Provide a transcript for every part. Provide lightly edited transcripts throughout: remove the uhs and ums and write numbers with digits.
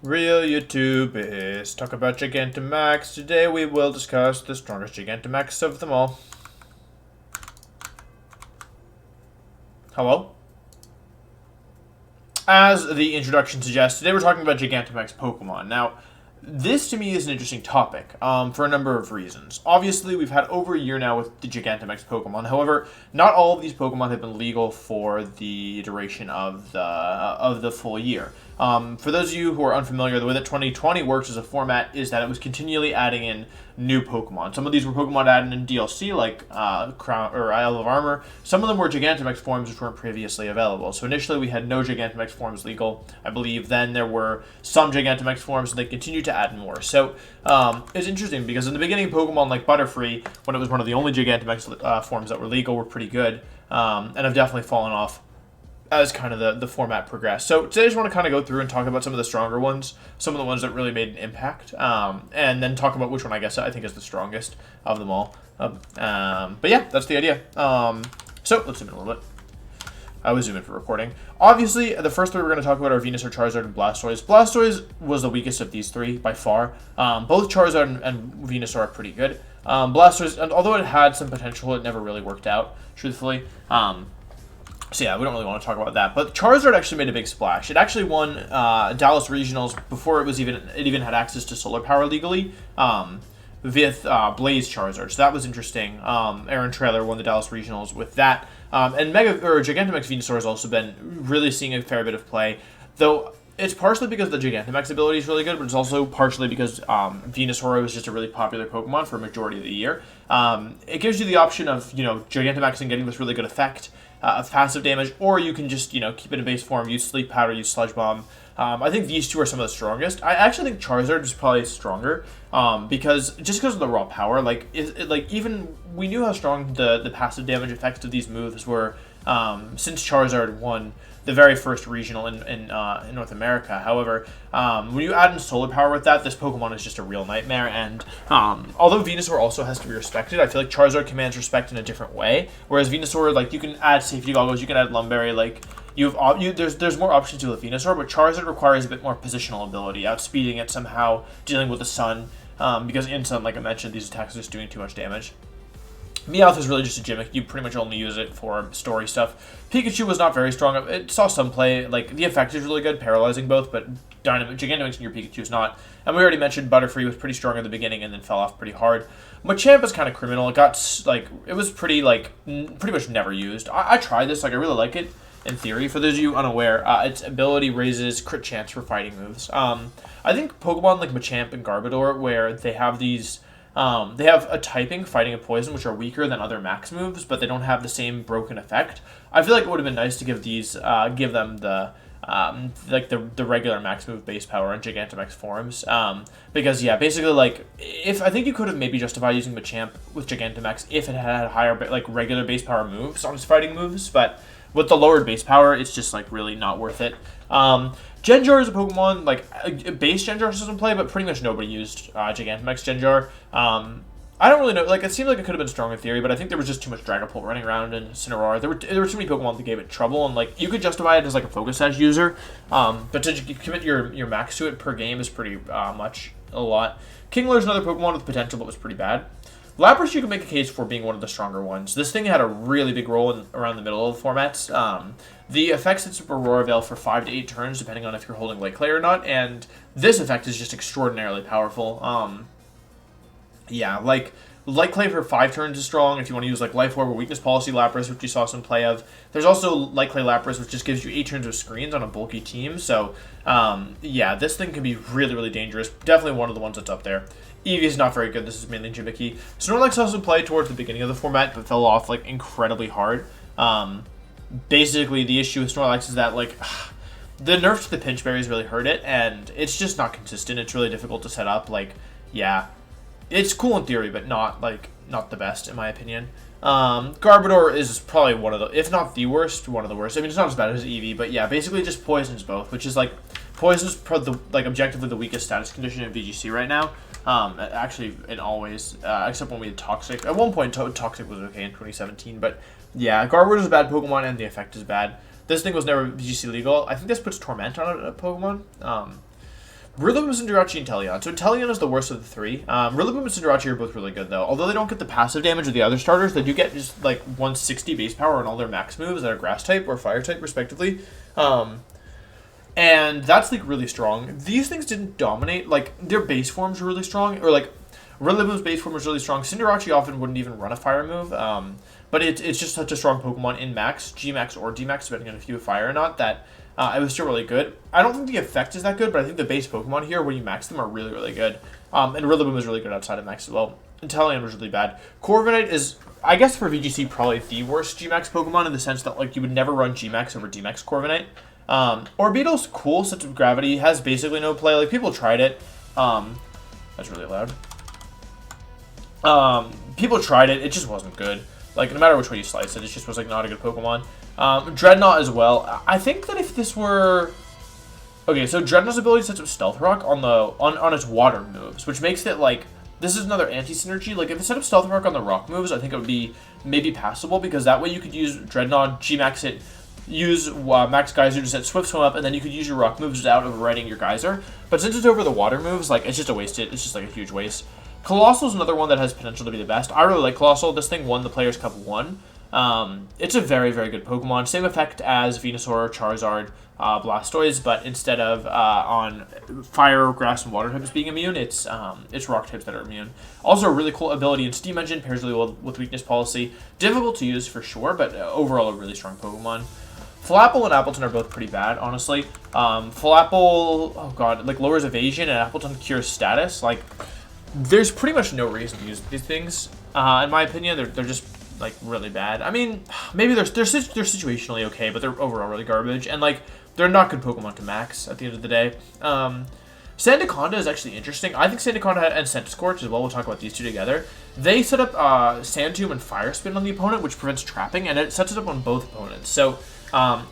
Real YouTubers talk about Gigantamax. Today we will discuss the strongest Gigantamax of them all. Hello? As the introduction suggests, today we're talking about Gigantamax Pokemon. Now, this to me is an interesting topic for a number of reasons. Obviously, we've had over a year now with the Gigantamax Pokemon. However, not all of these Pokemon have been legal for the duration of the full year. For those of you who are unfamiliar, the way that 2020 works as a format is that it was continually adding in new Pokemon. Some of these were Pokemon added in DLC, like Crown or Isle of Armor. Some of them were Gigantamax forms which weren't previously available. So initially we had no Gigantamax forms legal, I believe. Then there were some Gigantamax forms, and they continued to add more. So it's interesting because in the beginning, Pokemon like Butterfree, when it was one of the only Gigantamax forms that were legal, were pretty good, and have definitely fallen off as kind of the format progressed. So today I just want to kind of go through and talk about some of the stronger ones, some of the ones that really made an impact, and then talk about which one I think is the strongest of them all. But yeah, that's the idea. So let's zoom in a little bit. I was zooming for recording. Obviously, the first three we're going to talk about are Venusaur, Charizard, and Blastoise. Blastoise was the weakest of these three by far. Both Charizard and Venusaur are pretty good. Blastoise, although it had some potential, it never really worked out, truthfully. So yeah, we don't really want to talk about that. But Charizard actually made a big splash. It actually won Dallas Regionals before it even had access to Solar Power legally with Blaze Charizard. So that was interesting. Aaron Traylor won the Dallas Regionals with that. And Gigantamax Venusaur has also been really seeing a fair bit of play, though. It's partially because the Gigantamax ability is really good, but it's also partially because Venusaur was just a really popular Pokemon for a majority of the year. It gives you the option of, Gigantamax and getting this really good effect of passive damage, or you can just, keep it in base form, use Sleep Powder, use Sludge Bomb. I think these two are some of the strongest. I actually think Charizard is probably stronger because of the raw power. Even we knew how strong the passive damage effects of these moves were since Charizard won the very first regional in North America. However, when you add in Solar Power with that, this Pokemon is just a real nightmare. And although Venusaur also has to be respected, I feel like Charizard commands respect in a different way. Whereas Venusaur, you can add Safety Goggles, you can add Lumberry, there's more options to with Venusaur, but Charizard requires a bit more positional ability, outspeeding it somehow, dealing with the sun, because in sun, like I mentioned, these attacks are just doing too much damage. Meowth is really just a gimmick. You pretty much only use it for story stuff. Pikachu was not very strong. It saw some play. The effect is really good, paralyzing both, but Gigantamax in your Pikachu is not. And we already mentioned Butterfree was pretty strong in the beginning and then fell off pretty hard. Machamp is kind of criminal. It got, it was pretty much never used. I tried this. I really like it in theory. For those of you unaware, its ability raises crit chance for fighting moves. I think Pokemon like Machamp and Garbodor, where they have these... they have a typing, fighting and poison, which are weaker than other max moves, but they don't have the same broken effect. I feel like it would have been nice to give them the regular max move base power in Gigantamax forms. Because yeah, basically if I think you could have maybe justified using Machamp with Gigantamax if it had higher regular base power moves on its fighting moves, but with the lowered base power, it's just really not worth it. Genjar is a Pokemon, base Genjar doesn't play, but pretty much nobody used Gigantamax Genjar. I don't really know, it seemed like it could have been strong in theory, but I think there was just too much Dragapult running around in Cineroar. There were too many Pokemon that gave it trouble, and you could justify it as a Focus Sash user, but to commit your max to it per game is pretty much a lot. Kingler is another Pokemon with potential, but was pretty bad. Lapras, you can make a case for being one of the stronger ones. This thing had a really big role around the middle of the formats. The effects at Super Aurora Veil for 5 to 8 turns, depending on if you're holding Light Clay or not, and this effect is just extraordinarily powerful. Yeah, Light Clay for 5 turns is strong if you want to use Life Orb or Weakness Policy Lapras, which you saw some play of. There's also Light Clay Lapras, which just gives you 8 turns of screens on a bulky team. So, yeah, this thing can be really, really dangerous. Definitely one of the ones that's up there. Eevee is not very good. This is mainly gimmicky. Snorlax also played towards the beginning of the format, but fell off incredibly hard. Basically, the issue with Snorlax is that the nerf to the Pinch Berries really hurt it, and it's just not consistent. It's really difficult to set up. Yeah, it's cool in theory, but not the best in my opinion. Garbodor is probably one of the, if not the worst, one of the worst. I mean, it's not as bad as Eevee, but yeah, basically just poisons both, which is poison's objectively the weakest status condition in VGC right now. Actually, in always, except when we had Toxic. At one point, Toxic was okay in 2017, but yeah, Garbodor is a bad Pokemon, and the effect is bad. This thing was never VGC legal. I think this puts Torment on a Pokemon. Rillaboom, Cinderace, and Teleon. So Teleon is the worst of the three. Rillaboom and Cinderace are both really good, though. Although they don't get the passive damage of the other starters, they do get just, like, 160 base power on all their max moves that are Grass-type or Fire-type, respectively. And that's, like, really strong. These things didn't dominate. Like, their base forms were really strong. Or, like, Rillaboom's base form was really strong. Cinderace often wouldn't even run a fire move. But it's just such a strong Pokemon in Max, G-Max or D-Max, depending on if you have fire or not, that it was still really good. I don't think the effect is that good, but I think the base Pokemon here, when you max them, are really, really good. And Rillaboom is really good outside of Max as well. Inteleon was really bad. Corviknight is, I guess for VGC, probably the worst G-Max Pokemon in the sense that, like, you would never run G-Max over D-Max Corviknight. Orbeetle's cool, Sense of Gravity, has basically no play. Like, people tried it. That's really loud. People tried it. It just wasn't good. Like, no matter which way you slice it, it just was, like, not a good Pokemon. Dreadnought as well. I think that if this were... Okay, so Dreadnought's ability sets up Stealth Rock on its water moves, which makes it, like... This is another anti-synergy. Like, if it set up Stealth Rock on the rock moves, I think it would be maybe passable, because that way you could use Dreadnought, G-Max it, use Max Geyser to set Swift Swim up, and then you could use your rock moves without overriding your Geyser. But since it's over the water moves, like, it's just a waste. It's just, like, a huge waste. Colossal is another one that has potential to be the best. I really like Colossal. This thing won the Players' Cup 1. It's a very, very good Pokemon. Same effect as Venusaur, Charizard, Blastoise, but instead of on fire, grass, and water types being immune, it's rock types that are immune. Also, a really cool ability in Steam Engine, pairs really well with Weakness Policy. Difficult to use for sure, but overall a really strong Pokemon. Flapple and Appleton are both pretty bad, honestly. Flapple, oh god, like lowers evasion, and Appleton cures status. Like, there's pretty much no reason to use these things. In my opinion, they're just like really bad. I mean, maybe they're situationally okay, but they're overall really garbage, and like they're not good Pokemon to max at the end of the day. Sandaconda is actually interesting. I think Sandaconda and Centiskorch as well. We'll talk about these two together. They set up Sand Tomb and Fire Spin on the opponent, which prevents trapping, and it sets it up on both opponents. So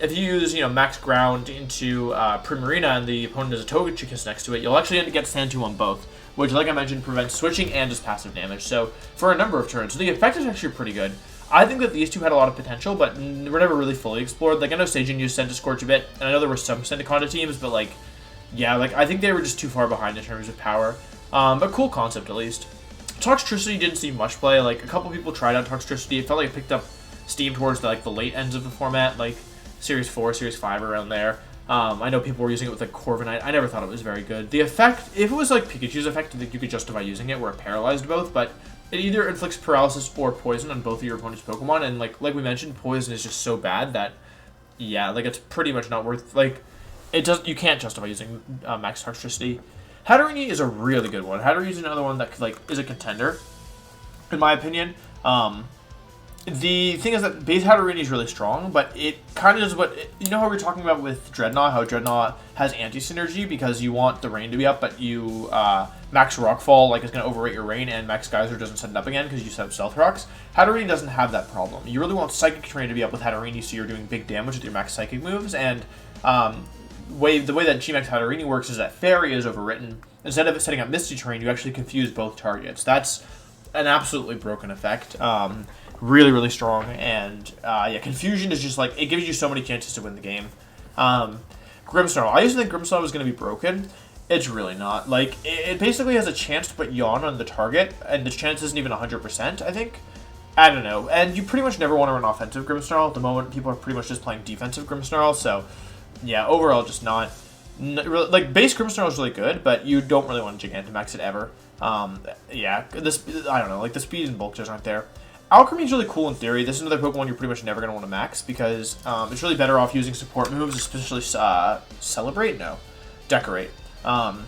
if you use Max Ground into Primarina and the opponent has a Togekiss next to it, you'll actually end up getting Sand Tomb on both, which, like I mentioned, prevents switching and does passive damage. So for a number of turns, so the effect is actually pretty good. I think that these two had a lot of potential, but were never really fully explored. Like, I know Sajin used Centiskorch a bit, and I know there were some Sandaconda teams, but like, yeah, like I think they were just too far behind in terms of power. But cool concept at least. Toxtricity didn't see much play. Like, a couple people tried out Toxtricity. It felt like it picked up steam towards the late ends of the format, like Series 4, Series 5, around there. I know people were using it with like Corviknight. I never thought it was very good. The effect, if it was like Pikachu's effect, I think you could justify using it where it paralyzed both, but it either inflicts paralysis or poison on both of your opponent's Pokemon, and like we mentioned, poison is just so bad that, yeah, like it's pretty much not worth, like, you can't justify using Max Toxtricity. Hatterene is a really good one. Hatterene is another one that like is a contender, in my opinion. The thing is that base Hatterene is really strong, but it kind of does what... You know how we were talking about with Dreadnought, how Dreadnought has anti-synergy because you want the rain to be up, but you... Max Rockfall like is going to overrate your rain, and Max Geyser doesn't set it up again because you set up Stealth Rocks. Hatterene doesn't have that problem. You really want Psychic Terrain to be up with Hatterene so you're doing big damage with your Max Psychic moves, and the way that G-Max Hatterene works is that Fairy is overwritten. Instead of setting up Misty Terrain, you actually confuse both targets. That's an absolutely broken effect. Really, really strong, and yeah, Confusion is just like, it gives you so many chances to win the game. Grimmsnarl. I used to think Grimmsnarl was going to be broken. It's really not. Like, it basically has a chance to put Yawn on the target, and the chance isn't even 100%, I think. I don't know. And you pretty much never want to run offensive Grimmsnarl. At the moment, people are pretty much just playing defensive Grimmsnarl, so yeah, overall, just not really, like, base Grimmsnarl is really good, but you don't really want to Gigantamax it ever. Yeah, I don't know, like, the speed and bulk just aren't there. Alchemy is really cool in theory. This is another Pokemon you're pretty much never going to want to max because it's really better off using support moves, especially Celebrate? No. Decorate. On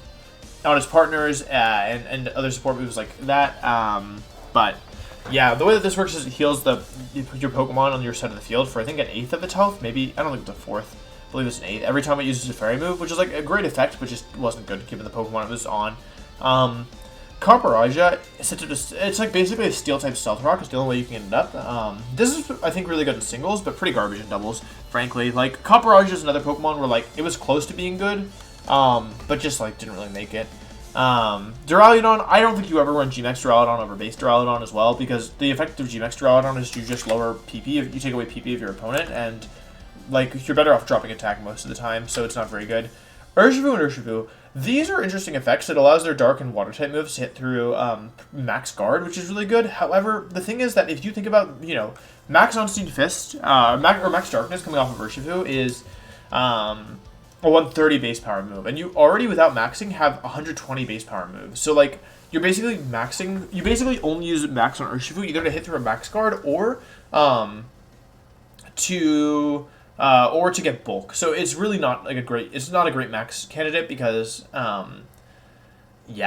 its partners and other support moves like that. But yeah, the way that this works is it heals your Pokemon on your side of the field for I think an 1/8 of its health. Maybe, I don't think it's a 4th. I believe it's an 1/8. Every time it uses a Fairy move, which is like a great effect, but just wasn't good given the Pokemon it was on. Carparaja, it's like basically a Steel-type Stealth Rock. It's the only way you can get it up. This is, I think, really good in singles, but pretty garbage in doubles, frankly. Like, Carparaja is another Pokemon where, like, it was close to being good, but just, like, didn't really make it. Doraleon, I don't think you ever run G-Max Doraleon over base Doraleon as well, because the effect of G-Max Doraleon is you just lower PP, if you take away PP of your opponent, and, like, you're better off dropping attack most of the time, so it's not very good. Urshifu and Urshifu, these are interesting effects. It allows their dark and water type moves to hit through max guard, which is really good. However, the thing is that if you think about, max Unseen Fist, max darkness coming off of Urshifu is a 130 base power move, and you already without maxing have 120 base power moves. So like you're basically maxing. You basically only use max on Urshifu either to hit through a max guard or to get bulk. So it's really not like it's not a great max candidate because you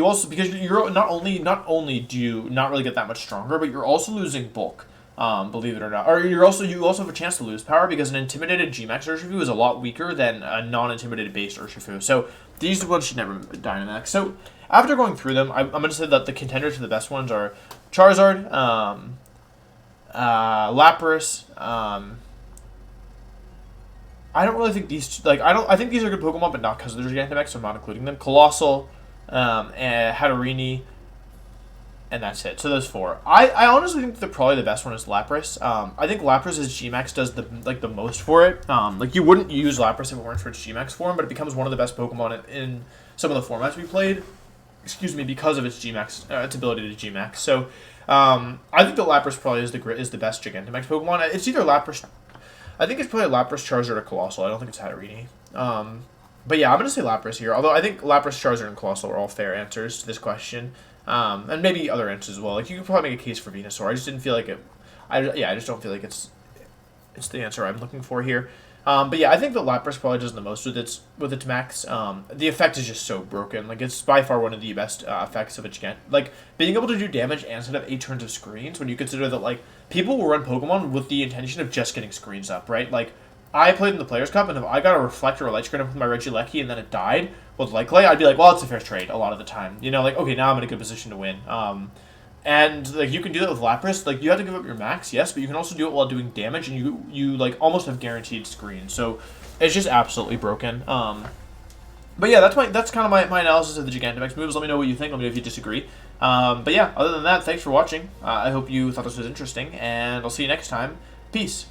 also, because you're not only do you not really get that much stronger, but you're also losing bulk. Believe it or not, or you also have a chance to lose power because an intimidated Gmax Urshifu is a lot weaker than a non-intimidated based Urshifu. So these ones should never Dynamax. So after going through them, I'm going to say that the contenders for the best ones are Charizard, Lapras. I don't really think these I think these are good Pokemon, but not because of their Gigantamax, so I'm not including them. Colossal, and Hatterene, and that's it. So those four. I honestly think that probably the best one is Lapras. I think Lapras' Gmax does the most for it. You wouldn't use Lapras if it weren't for its Gmax form, but it becomes one of the best Pokemon in some of the formats we played. Excuse me, because of its Gmax, its ability to Gmax. So I think that Lapras probably is the best Gigantamax Pokemon. It's either Lapras. I think it's probably Lapras, Charizard, or Colossal. I don't think it's Hatterene. But yeah, I'm going to say Lapras here. Although I think Lapras, Charizard, and Colossal are all fair answers to this question. And maybe other answers as well. Like, you could probably make a case for Venusaur. I just didn't feel like it. I just don't feel like it's the answer I'm looking for here. But yeah, I think that Lapras probably does the most with its max. The effect is just so broken. Like, it's by far one of the best effects of a Gigant. Like, being able to do damage and set up 8 turns of screens, when you consider that, like, people will run Pokemon with the intention of just getting screens up, right? Like, I played in the Players' Cup, and if I got a Reflector or Light Screen up with my Regieleki and then it died with Lycanroc, I'd be like, well, it's a fair trade a lot of the time. Like, okay, now I'm in a good position to win. And like, you can do that with Lapras. Like, you have to give up your max, yes, but you can also do it while doing damage, and you like almost have guaranteed screens. So it's just absolutely broken. But yeah, that's kind of my analysis of the Gigantamax moves. Let me know what you think. Let me know if you disagree. But yeah, other than that, thanks for watching. I hope you thought this was interesting, and I'll see you next time. Peace.